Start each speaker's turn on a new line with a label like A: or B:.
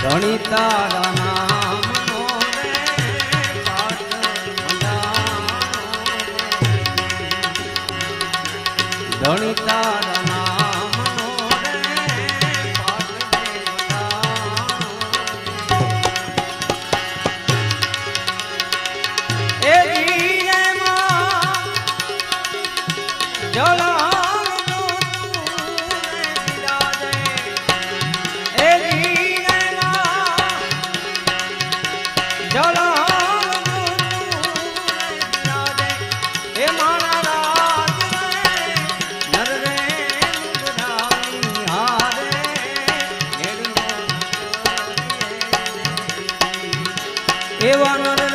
A: ધણી તારા નામનો રે પાઠ મંડાણો ધણી તારા નામનો રે પાઠ મંડાણો એ જીએમાં જલા એવા નર